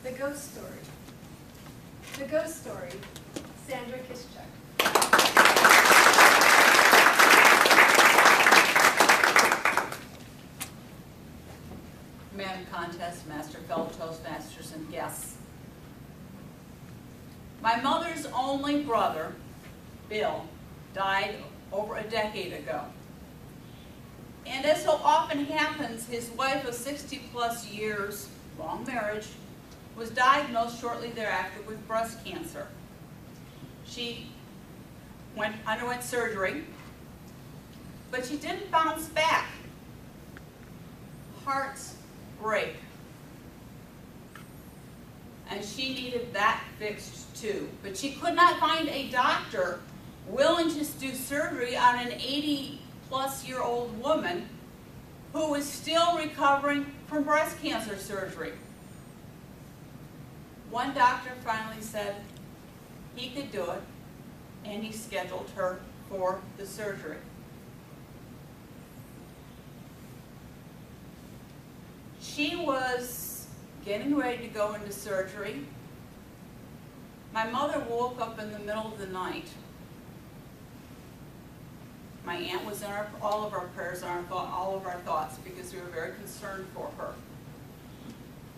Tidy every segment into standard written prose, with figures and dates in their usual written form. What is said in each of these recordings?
The Ghost Story. The Ghost Story, Sandra K. Man contest, master, fellow toastmasters, and guests. My mother's only brother, Bill, died over a decade ago. And as so often happens, his wife of 60+ years, long marriage, was diagnosed shortly thereafter with breast cancer. She underwent surgery, but she didn't bounce back. Hearts break. And she needed that fixed too. But she could not find a doctor willing to do surgery on an 80+-year-old woman who was still recovering from breast cancer surgery. One doctor finally said he could do it, and he scheduled her for the surgery. She was getting ready to go into surgery. My mother woke up in the middle of the night. My aunt was in all of our prayers, all of our thoughts, because we were very concerned for her.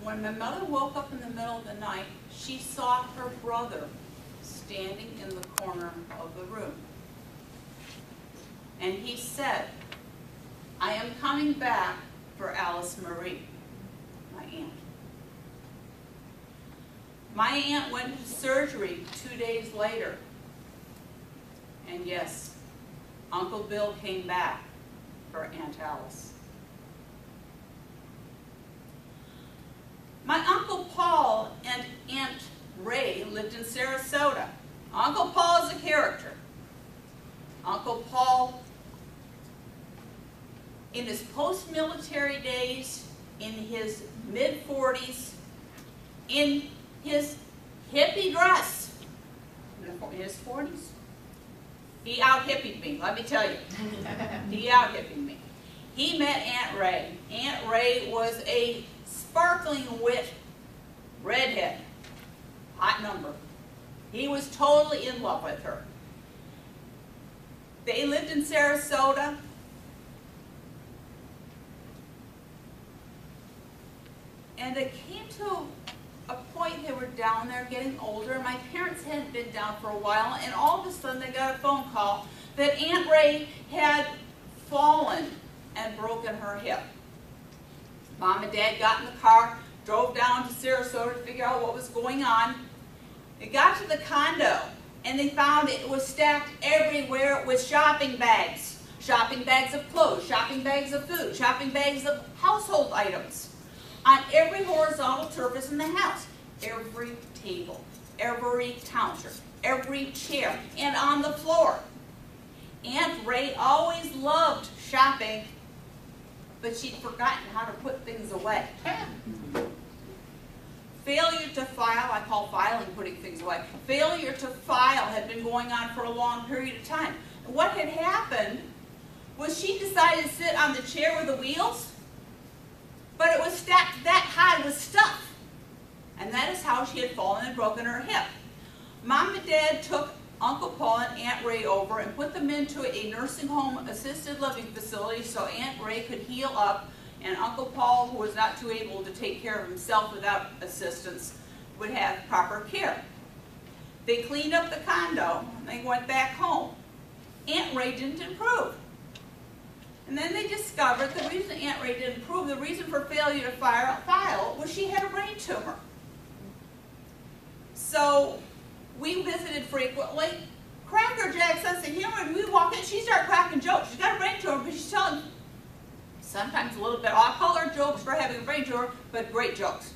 When my mother woke up in the middle of the night, she saw her brother standing in the corner of the room. And he said, "I am coming back for Alice Marie," my aunt. My aunt went to surgery 2 days later. And yes, Uncle Bill came back for Aunt Alice. My Uncle Paul and Aunt Ray lived in Sarasota. Uncle Paul is a character. Uncle Paul, in his post-military days, in his mid-40s, in his hippie dress, in his 40s, he out-hippied me, let me tell you. He out-hippied me. He met Aunt Ray. Aunt Ray was a sparkling wit redhead, hot number. He was totally in love with her. They lived in Sarasota. And it came to a point they were down there getting older. My parents hadn't been down for a while, and all of a sudden they got a phone call that Aunt Ray had fallen and broken her hip. Mom and Dad got in the car, drove down to Sarasota to figure out what was going on. They got to the condo, and they found it was stacked everywhere with shopping bags. Shopping bags of clothes, shopping bags of food, shopping bags of household items. On every horizontal surface in the house. Every table, every counter, every chair, and on the floor. Aunt Ray always loved shopping, but she'd forgotten how to put things away. Failure to file, I call filing putting things away. Failure to file had been going on for a long period of time. And what had happened was she decided to sit on the chair with the wheels, but it was stacked that high with stuff. And that is how she had fallen and broken her hip. Mom and Dad took Uncle Paul and Aunt Ray over and put them into a nursing home assisted living facility so Aunt Ray could heal up, and Uncle Paul, who was not too able to take care of himself without assistance, would have proper care. They cleaned up the condo, and they went back home. Aunt Ray didn't improve. And then they discovered the reason Aunt Ray didn't improve, the reason for failure to file, was she had a brain tumor. So we visited frequently. Cracker Jack's sense of humor, and we walk in, she started cracking jokes. She's got a brain tumor, but she's telling sometimes a little bit off-color jokes for having a brain tumor, but great jokes.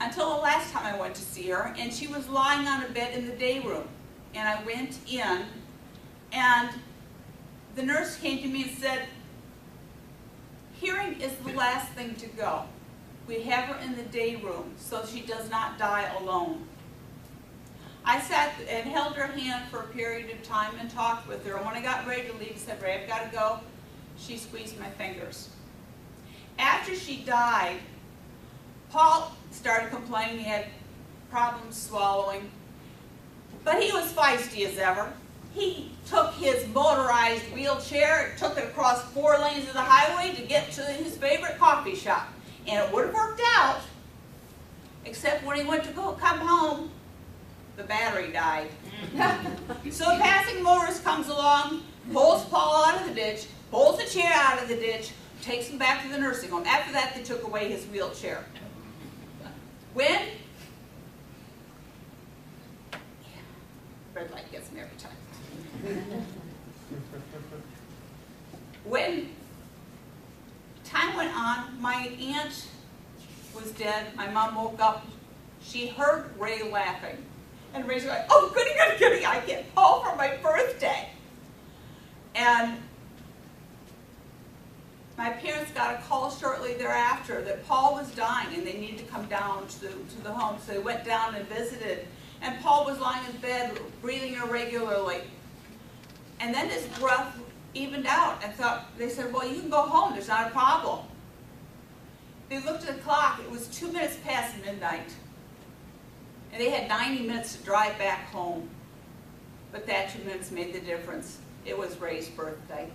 Until the last time I went to see her, and she was lying on a bed in the day room. And I went in, and the nurse came to me and said, "Hearing is the last thing to go. We have her in the day room so she does not die alone." I sat and held her hand for a period of time and talked with her. And when I got ready to leave, I said, "Ray, I've got to go." She squeezed my fingers. After she died, Paul started complaining he had problems swallowing, but he was feisty as ever. He took his motorized wheelchair, took it across 4 lanes of the highway to get to his favorite coffee shop. And it would have worked out, except when he went to come home, the battery died. So a passing motorist comes along, pulls Paul out of the ditch, pulls the chair out of the ditch, takes him back to the nursing home. After that, they took away his wheelchair. When? Red light gets me every time. When time went on, my aunt was dead. My mom woke up. She heard Ray laughing. And Ray's like, oh, goody, goody, goody, I get home for my birthday. And my parents got a call shortly thereafter that Paul was dying and they needed to come down to the home. So they went down and visited. And Paul was lying in bed, breathing irregularly. And then his breath evened out and they said, well, you can go home, there's not a problem. They looked at the clock, it was 2 minutes past midnight. And they had 90 minutes to drive back home. But that 2 minutes made the difference. It was Ray's birthday.